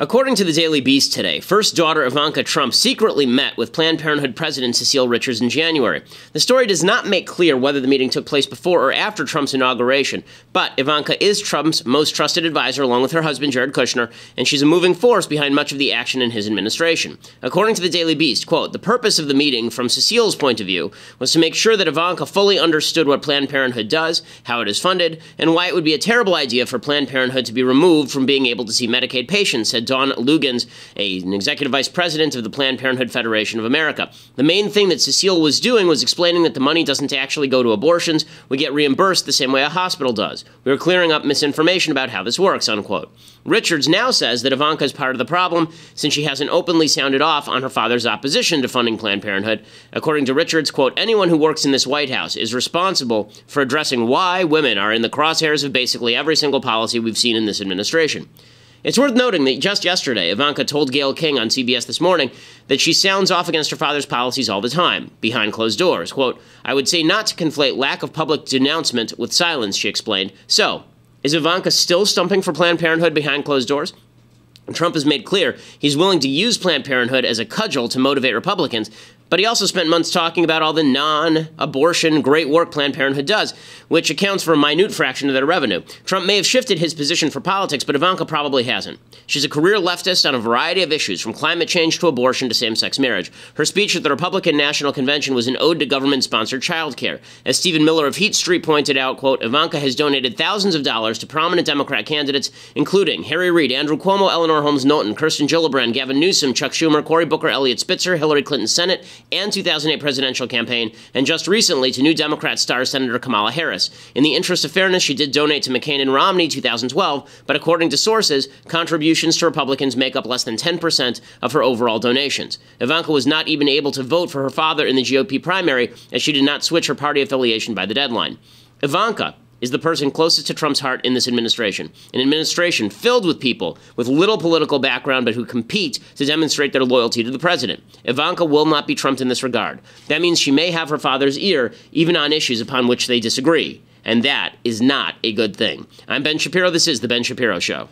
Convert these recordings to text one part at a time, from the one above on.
According to the Daily Beast today, first daughter Ivanka Trump secretly met with Planned Parenthood President Cecile Richards in January. The story does not make clear whether the meeting took place before or after Trump's inauguration, but Ivanka is Trump's most trusted advisor along with her husband Jared Kushner, and she's a moving force behind much of the action in his administration. According to the Daily Beast, quote, "The purpose of the meeting, from Cecile's point of view, was to make sure that Ivanka fully understood what Planned Parenthood does, how it is funded, and why it would be a terrible idea for Planned Parenthood to be removed from being able to see Medicaid patients," said Dawn Lugans, an executive vice president of the Planned Parenthood Federation of America. "The main thing that Cecile was doing was explaining that the money doesn't actually go to abortions. We get reimbursed the same way a hospital does. We were clearing up misinformation about how this works," unquote. Richards now says that Ivanka is part of the problem since she hasn't openly sounded off on her father's opposition to funding Planned Parenthood. According to Richards, quote, "Anyone who works in this White House is responsible for addressing why women are in the crosshairs of basically every single policy we've seen in this administration." It's worth noting that just yesterday, Ivanka told Gayle King on CBS This Morning that she sounds off against her father's policies all the time, behind closed doors. Quote, "I would say not to conflate lack of public denouncement with silence," she explained. So, is Ivanka still stumping for Planned Parenthood behind closed doors? Trump has made clear he's willing to use Planned Parenthood as a cudgel to motivate Republicans, but he also spent months talking about all the non-abortion great work Planned Parenthood does, which accounts for a minute fraction of their revenue. Trump may have shifted his position for politics, but Ivanka probably hasn't. She's a career leftist on a variety of issues, from climate change to abortion to same-sex marriage. Her speech at the Republican National Convention was an ode to government-sponsored child care. As Stephen Miller of Heat Street pointed out, quote, "Ivanka has donated thousands of dollars to prominent Democrat candidates, including Harry Reid, Andrew Cuomo, Eleanor Holmes Norton, Kirsten Gillibrand, Gavin Newsom, Chuck Schumer, Cory Booker, Eliot Spitzer, Hillary Clinton's Senate and 2008 presidential campaign, and just recently to New Democrat star Senator Kamala Harris. In the interest of fairness, she did donate to McCain and Romney 2012, but according to sources, contributions to Republicans make up less than 10% of her overall donations. Ivanka was not even able to vote for her father in the GOP primary, as she did not switch her party affiliation by the deadline. Ivanka is the person closest to Trump's heart in this administration, an administration filled with people with little political background but who compete to demonstrate their loyalty to the president. Ivanka will not be trumped in this regard. That means she may have her father's ear, even on issues upon which they disagree, and that is not a good thing. I'm Ben Shapiro. This is The Ben Shapiro Show.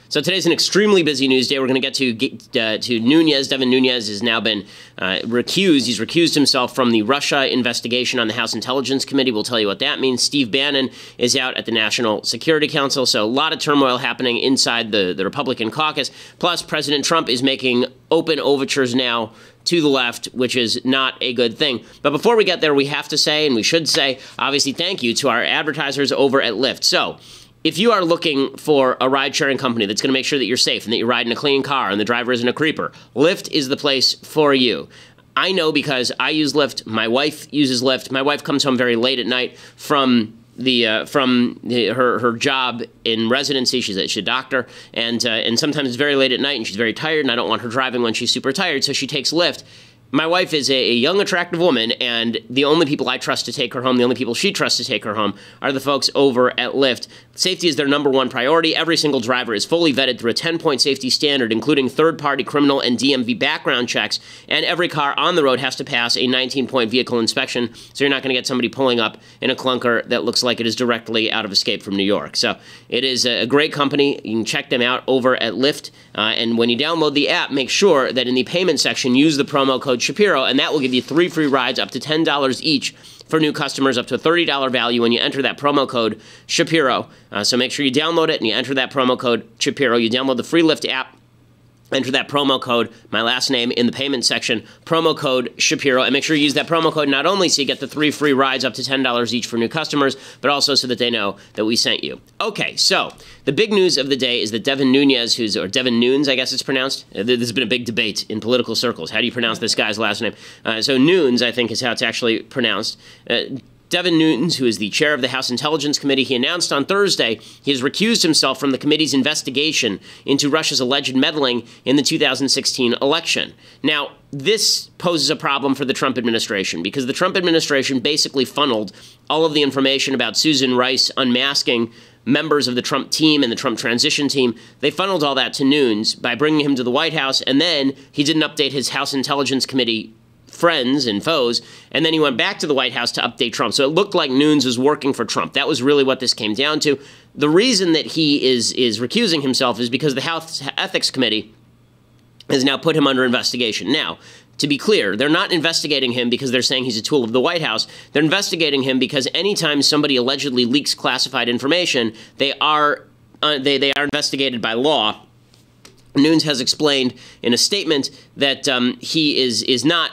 So today's an extremely busy news day. We're going to get to Nunes. Devin Nunes has now been recused. He's recused himself from the Russia investigation on the House Intelligence Committee. We'll tell you what that means. Steve Bannon is out at the National Security Council. So a lot of turmoil happening inside the Republican caucus. Plus, President Trump is making open overtures now to the left, which is not a good thing. But before we get there, we have to say, and we should say, obviously, thank you to our advertisers over at Lyft. So, if you are looking for a ride-sharing company that's going to make sure that you're safe and that you're riding a clean car and the driver isn't a creeper, Lyft is the place for you. I know because I use Lyft. My wife uses Lyft. My wife comes home very late at night from her job in residency. She's a doctor, and sometimes it's very late at night and she's very tired, and I don't want her driving when she's super tired, so she takes Lyft. My wife is a young, attractive woman, and the only people I trust to take her home, the only people she trusts to take her home, are the folks over at Lyft. Safety is their number one priority. Every single driver is fully vetted through a 10-point safety standard, including third-party criminal and DMV background checks, and every car on the road has to pass a 19-point vehicle inspection, so you're not going to get somebody pulling up in a clunker that looks like it is directly out of Escape from New York. So it is a great company. You can check them out over at Lyft, and when you download the app, make sure that in the payment section, use the promo code Shapiro, and that will give you 3 free rides up to $10 each for new customers, up to a $30 value when you enter that promo code Shapiro. So make sure you download it and you enter that promo code Shapiro. You download the free Lyft app, enter that promo code, my last name, in the payment section, promo code Shapiro, and make sure you use that promo code not only so you get the 3 free rides up to $10 each for new customers, but also so that they know that we sent you. Okay, so the big news of the day is that Devin Nunes, or Devin Nunes, I guess it's pronounced. There's been a big debate in political circles. How do you pronounce this guy's last name? So Nunes, I think, is how it's actually pronounced. Devin Nunes, who is the chair of the House Intelligence Committee, he announced on Thursday he has recused himself from the committee's investigation into Russia's alleged meddling in the 2016 election. Now, this poses a problem for the Trump administration because the Trump administration basically funneled all of the information about Susan Rice unmasking members of the Trump team and the Trump transition team. They funneled all that to Nunes by bringing him to the White House, and then he didn't update his House Intelligence Committee friends and foes, and then he went back to the White House to update Trump. So it looked like Nunes was working for Trump. That was really what this came down to. the reason that he is recusing himself is because the House Ethics Committee has now put him under investigation. Now, to be clear, they're not investigating him because they're saying he's a tool of the White House. They're investigating him because anytime somebody allegedly leaks classified information, they are investigated by law. Nunes has explained in a statement that he's not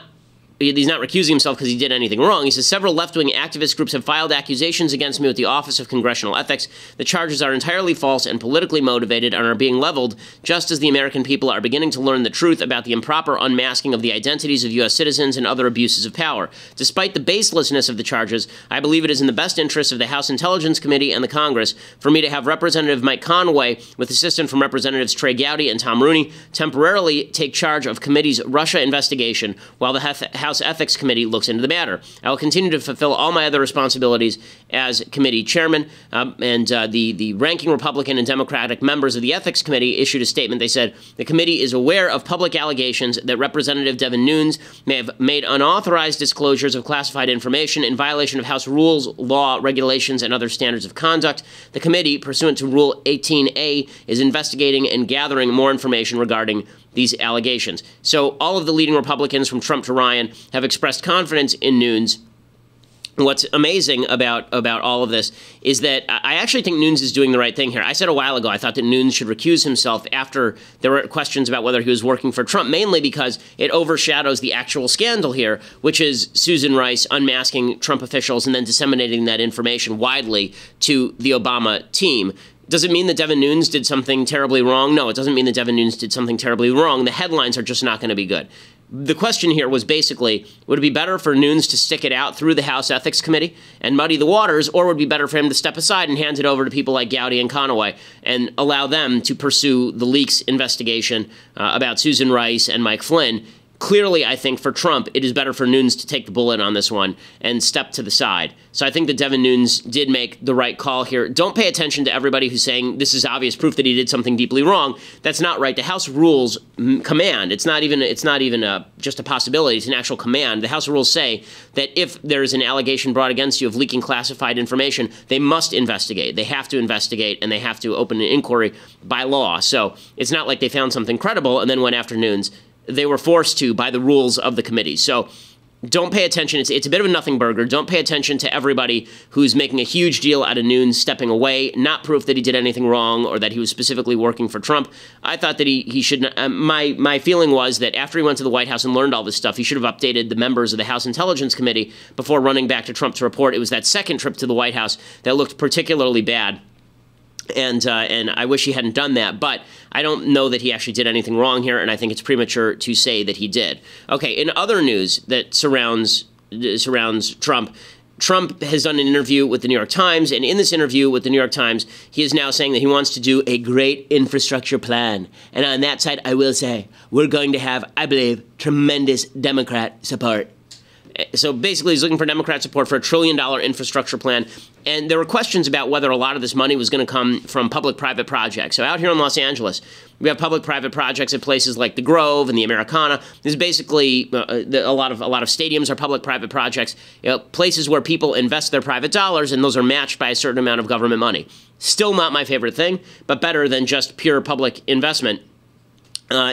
recusing himself because he did anything wrong. He says, several left-wing activist groups have filed accusations against me with the Office of Congressional Ethics. The charges are entirely false and politically motivated and are being leveled just as the American people are beginning to learn the truth about the improper unmasking of the identities of U.S. citizens and other abuses of power. Despite the baselessness of the charges, I believe it is in the best interest of the House Intelligence Committee and the Congress for me to have Representative Mike Conway, with assistance from Representatives Trey Gowdy and Tom Rooney, temporarily take charge of committee's Russia investigation while the House Ethics Committee looks into the matter. I will continue to fulfill all my other responsibilities as committee chairman. The ranking Republican and Democratic members of the Ethics Committee issued a statement. They said, the committee is aware of public allegations that Representative Devin Nunes may have made unauthorized disclosures of classified information in violation of House rules, law, regulations, and other standards of conduct. The committee, pursuant to Rule 18A, is investigating and gathering more information regarding these allegations. So all of the leading Republicans from Trump to Ryan have expressed confidence in Nunes. What's amazing about all of this is that I actually think Nunes is doing the right thing here. I said a while ago I thought that Nunes should recuse himself after there were questions about whether he was working for Trump, mainly because it overshadows the actual scandal here, which is Susan Rice unmasking Trump officials and then disseminating that information widely to the Obama team. Does it mean that Devin Nunes did something terribly wrong? No, it doesn't mean that Devin Nunes did something terribly wrong. The headlines are just not going to be good. The question here was basically, would it be better for Nunes to stick it out through the House Ethics Committee and muddy the waters, or would it be better for him to step aside and hand it over to people like Gowdy and Conaway and allow them to pursue the leaks investigation about Susan Rice and Mike Flynn? Clearly, I think for Trump, it is better for Nunes to take the bullet on this one and step to the side. So I think that Devin Nunes did make the right call here. Don't pay attention to everybody who's saying this is obvious proof that he did something deeply wrong. That's not right. The House rules command. It's not even just a possibility. It's an actual command. The House rules say that if there is an allegation brought against you of leaking classified information, they must investigate. They have to investigate, and they have to open an inquiry by law. So it's not like they found something credible and then went after Nunes. They were forced to by the rules of the committee. So don't pay attention. It's a bit of a nothing burger. Don't pay attention to everybody who's making a huge deal out of Nunes stepping away, not proof that he did anything wrong or that he was specifically working for Trump. I thought that he should my feeling was that after he went to the White House and learned all this stuff, he should have updated the members of the House Intelligence Committee before running back to Trump to report. It was that second trip to the White House that looked particularly bad. And I wish he hadn't done that, but I don't know that he actually did anything wrong here, and I think it's premature to say that he did. Okay, in other news that surrounds Trump, Trump has done an interview with the New York Times, and in this interview with the New York Times, he is now saying that he wants to do a great infrastructure plan. And on that side, I will say, we're going to have, I believe, tremendous Democrat support. So basically, he's looking for Democrat support for a $1 trillion infrastructure plan. And there were questions about whether a lot of this money was going to come from public-private projects. So out here in Los Angeles, we have public-private projects at places like the Grove and the Americana. There's basically a lot of stadiums are public-private projects, places where people invest their private dollars, and those are matched by a certain amount of government money. Still not my favorite thing, but better than just pure public investment.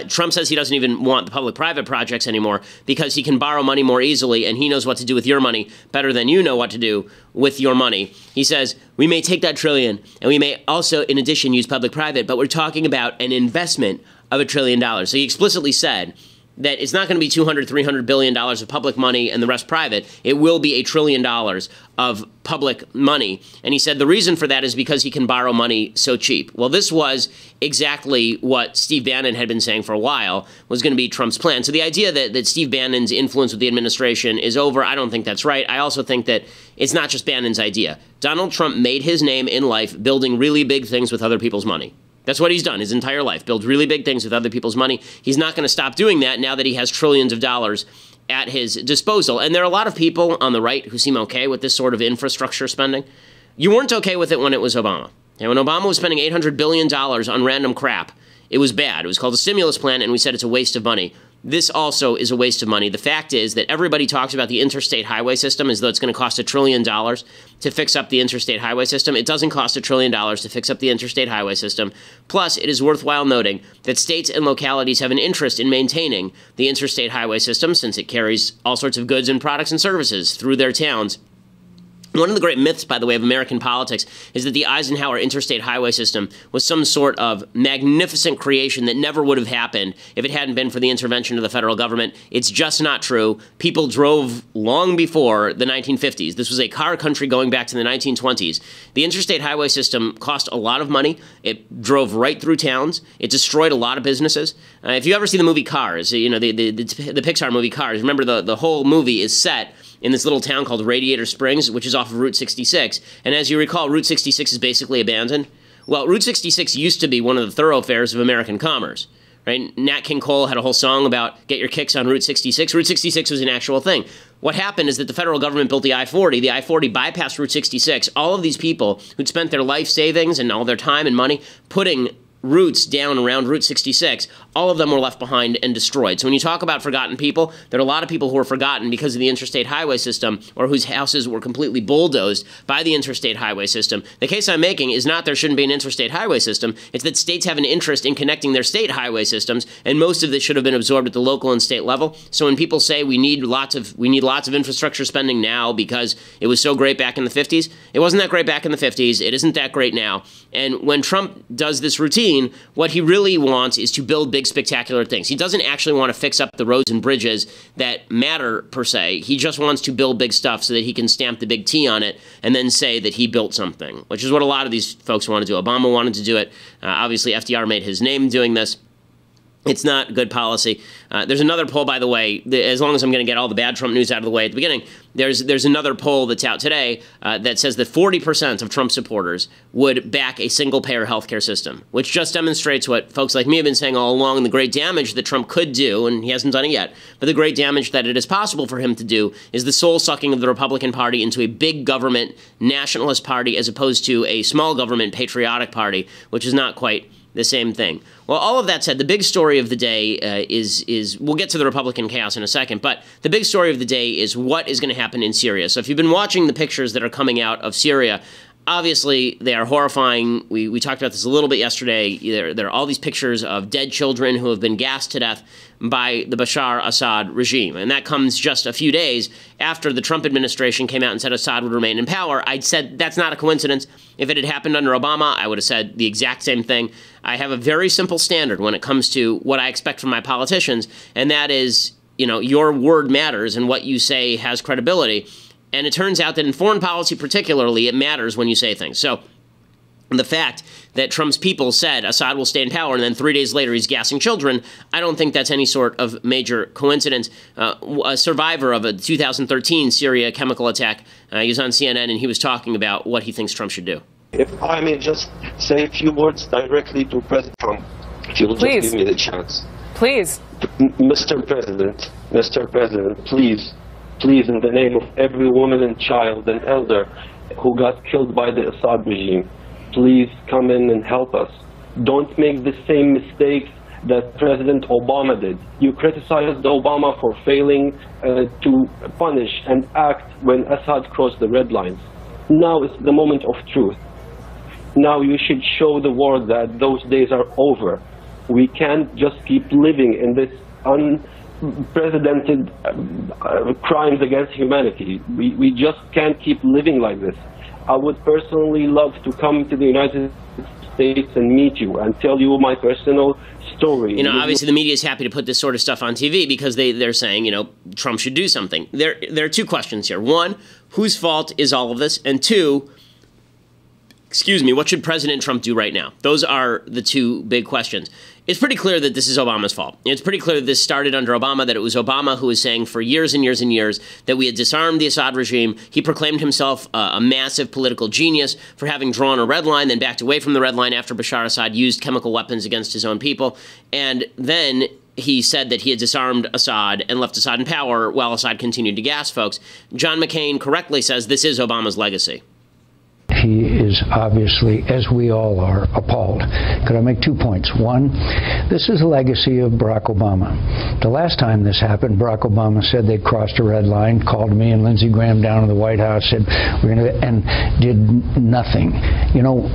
Trump says he doesn't even want the public-private projects anymore because he can borrow money more easily, and he knows what to do with your money better than you know what to do with your money. He says, we may take that $1 trillion, and we may also, in addition, use public-private, but we're talking about an investment of $1 trillion. So he explicitly said that it's not going to be $200, $300 billion of public money and the rest private. It will be $1 trillion of public money. And he said the reason for that is because he can borrow money so cheap. Well, this was exactly what Steve Bannon had been saying for a while was going to be Trump's plan. So the idea that Steve Bannon's influence with the administration is over, I don't think that's right. I also think that it's not just Bannon's idea. Donald Trump made his name in life building really big things with other people's money. That's what he's done his entire life, build really big things with other people's money. He's not going to stop doing that now that he has trillions of dollars at his disposal. And there are a lot of people on the right who seem okay with this sort of infrastructure spending. You weren't okay with it when it was Obama. And when Obama was spending $800 billion on random crap, it was bad. It was called a stimulus plan, and we said it's a waste of money. this also is a waste of money. The fact is that everybody talks about the interstate highway system as though it's going to cost $1 trillion to fix up the interstate highway system. It doesn't cost $1 trillion to fix up the interstate highway system. Plus, it is worthwhile noting that states and localities have an interest in maintaining the interstate highway system since it carries all sorts of goods and products and services through their towns. One of the great myths, by the way, of American politics is that the Eisenhower interstate highway system was some sort of magnificent creation that never would have happened if it hadn't been for the intervention of the federal government. It's just not true. People drove long before the 1950s. This was a car country going back to the 1920s. The interstate highway system cost a lot of money. It drove right through towns. It destroyed a lot of businesses. If you ever see the movie Cars, you know, the Pixar movie Cars, remember the whole movie is set in this little town called Radiator Springs, which is off of Route 66. And as you recall, Route 66 is basically abandoned. Well, Route 66 used to be one of the thoroughfares of American commerce, right? Nat King Cole had a whole song about get your kicks on Route 66. Route 66 was an actual thing. What happened is that the federal government built the I-40. The I-40 bypassed Route 66. All of these people who'd spent their life savings and all their time and money putting routes down around Route 66, all of them were left behind and destroyed. So when you talk about forgotten people, there are a lot of people who are forgotten because of the interstate highway system or whose houses were completely bulldozed by the interstate highway system. The case I'm making is not there shouldn't be an interstate highway system. It's that states have an interest in connecting their state highway systems, and most of this should have been absorbed at the local and state level. So when people say we need lots of infrastructure spending now because it was so great back in the 50s, it wasn't that great back in the 50s. It isn't that great now. And when Trump does this routine, what he really wants is to build big, spectacular things. He doesn't actually want to fix up the roads and bridges that matter, per se. He just wants to build big stuff so that he can stamp the big T on it and then say that he built something, which is what a lot of these folks want to do. Obama wanted to do it. Obviously, FDR made his name doing this. It's not good policy. There's another poll, by the way, as long as I'm going to get all the bad Trump news out of the way at the beginning, there's another poll that's out today that says that 40% of Trump supporters would back a single-payer healthcare system, which just demonstrates what folks like me have been saying all along, the great damage that Trump could do, and he hasn't done it yet, but the great damage that it is possible for him to do is the soul-sucking of the Republican Party into a big government nationalist party as opposed to a small government patriotic party, which is not quite the same thing. Well, all of that said, the big story of the day is we'll get to the Republican chaos in a second, but the big story of the day is what is going to happen in Syria. So if you've been watching the pictures that are coming out of Syria, obviously they are horrifying. We talked about this a little bit yesterday. There are all these pictures of dead children who have been gassed to death by the Bashar Assad regime. And that comes just a few days after the Trump administration came out and said Assad would remain in power. I'd said that's not a coincidence. If it had happened under Obama, I would have said the exact same thing. I have a very simple standard when it comes to what I expect from my politicians, and that is, you know, your word matters and what you say has credibility. And it turns out that in foreign policy particularly, it matters when you say things. So the fact that Trump's people said Assad will stay in power and then 3 days later he's gassing children, I don't think that's any sort of major coincidence. A survivor of a 2013 Syria chemical attack, he was on CNN and he was talking about what he thinks Trump should do. If I may just say a few words directly to President Trump, if you'll just give me the chance. Please. Mr. President, please, in the name of every woman and child and elder who got killed by the Assad regime, please come in and help us. Don't make the same mistakes that President Obama did. You criticized Obama for failing to punish and act when Assad crossed the red lines. Now is the moment of truth. Now you should show the world that those days are over. We can't just keep living in this unprecedented crimes against humanity. We just can't keep living like this. I would personally love to come to the United States and meet you and tell you my personal story. You know, obviously the media is happy to put this sort of stuff on TV because they're saying, you know, Trump should do something. There are two questions here. One, whose fault is all of this? And two, what should President Trump do right now? Those are the two big questions. It's pretty clear that this is Obama's fault. It's pretty clear that this started under Obama, that it was Obama who was saying for years and years and years that we had disarmed the Assad regime. He proclaimed himself a massive political genius for having drawn a red line, then backed away from the red line after Bashar Assad used chemical weapons against his own people. And then he said that he had disarmed Assad and left Assad in power while Assad continued to gas folks. John McCain correctly says this is Obama's legacy. He is is obviously, as we all are, appalled. Could I make 2 points? One, this is a legacy of Barack Obama. The last time this happened, Barack Obama said they'd crossed a red line, called me and Lindsey Graham down to the White House, said we're going to, and did nothing. You know,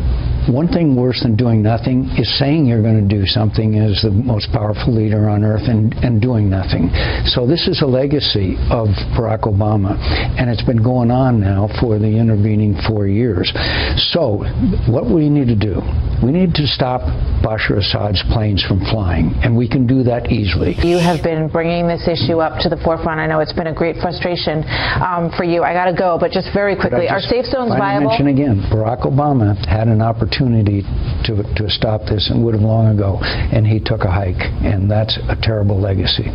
one thing worse than doing nothing is saying you're going to do something as the most powerful leader on earth and doing nothing. So this is a legacy of Barack Obama, and it's been going on now for the intervening 4 years. So what we need to do, we need to stop Bashar Assad's planes from flying, and we can do that easily. You have been bringing this issue up to the forefront. I know it's been a great frustration for you. I got to go, but just very quickly, are safe zones viable? I mention again, Barack Obama had an opportunity to stop this and would have long ago, and he took a hike, and that's a terrible legacy.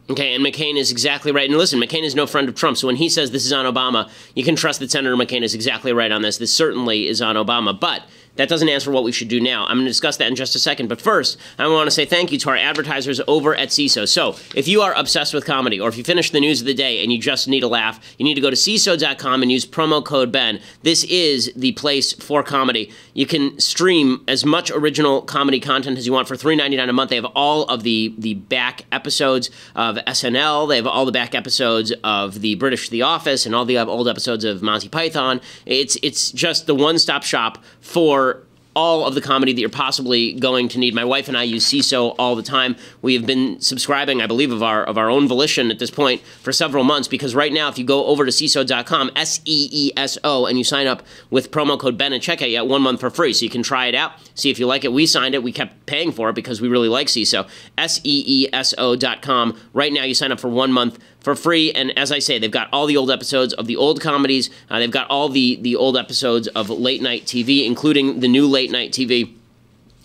Okay, and McCain is exactly right. And listen, McCain is no friend of Trump, so when he says this is on Obama, you can trust that Senator McCain is exactly right on this. This certainly is on Obama, but that doesn't answer what we should do now. I'm going to discuss that in just a second, but first, I want to say thank you to our advertisers over at CISO. So, if you are obsessed with comedy, or if you finish the news of the day and you just need a laugh, you need to go to CISO.com and use promo code Ben. This is the place for comedy. You can stream as much original comedy content as you want for $3.99 a month. They have all of the back episodes of SNL. They have all the back episodes of the British The Office and all the old episodes of Monty Python. It's just the one-stop shop for all of the comedy that you're possibly going to need. My wife and I use CISO all the time. We have been subscribing, I believe, of our own volition at this point for several months, because right now, if you go over to CISO.com, SEESO, and you sign up with promo code Ben at checkout, you get 1 month for free. So you can try it out, see if you like it. We signed it. We kept paying for it because we really like CISO. SEESO.com. Right now, you sign up for 1 month for free, and as I say, they've got all the old episodes of the old comedies. They've got all the old episodes of late night TV, including the new late night TV.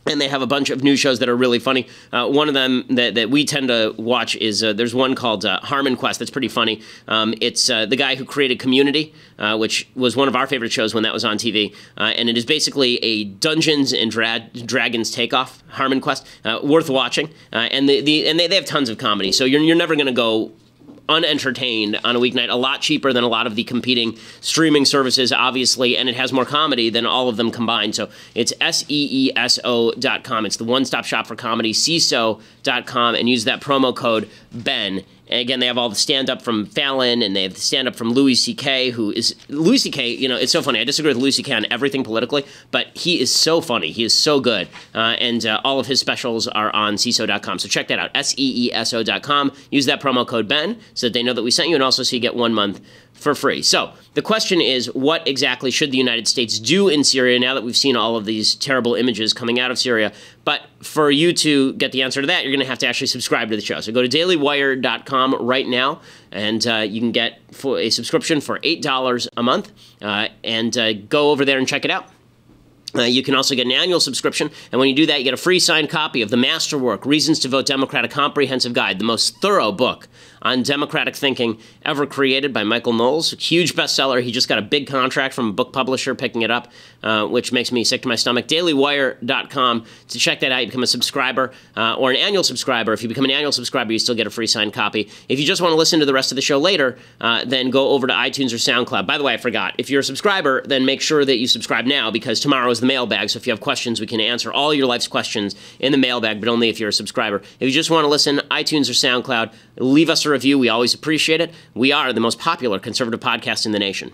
And they have a bunch of new shows that are really funny. One of them that we tend to watch is, there's one called Harmon Quest that's pretty funny. It's the guy who created Community, which was one of our favorite shows when that was on TV. And it is basically a Dungeons and Dragons takeoff, Harmon Quest, worth watching. And they have tons of comedy, so you're never going to go unentertained on a weeknight. A lot cheaper than a lot of the competing streaming services, obviously, and it has more comedy than all of them combined. So it's SEESO.com. It's the one-stop shop for comedy, CISO.com, and use that promo code Ben. And again, they have all the stand-up from Fallon, and they have the stand-up from Louis C.K., Louis C.K., you know, it's so funny. I disagree with Louis C.K. on everything politically, but he is so funny. He is so good. And all of his specials are on CISO.com. So check that out, SEESO.com. Use that promo code Ben so that they know that we sent you, and also so you get 1 month for free. So the question is, what exactly should the United States do in Syria now that we've seen all of these terrible images coming out of Syria? But for you to get the answer to that, you're going to have to actually subscribe to the show. So go to dailywire.com right now, and you can get a subscription for $8 a month, and go over there and check it out. You can also get an annual subscription, and when you do that, you get a free signed copy of the masterwork, Reasons to Vote Democrat, a comprehensive guide, the most thorough book on democratic thinking ever created by Michael Knowles. A huge bestseller. He just got a big contract from a book publisher picking it up, which makes me sick to my stomach. dailywire.com to check that out. You become a subscriber or an annual subscriber. If you become an annual subscriber, you still get a free signed copy. If you just want to listen to the rest of the show later, then go over to iTunes or SoundCloud. By the way, I forgot. If you're a subscriber, then make sure that you subscribe now, because tomorrow is the mailbag. So if you have questions, we can answer all your life's questions in the mailbag, but only if you're a subscriber. If you just want to listen, iTunes or SoundCloud, leave us a review. We always appreciate it. We are the most popular conservative podcast in the nation.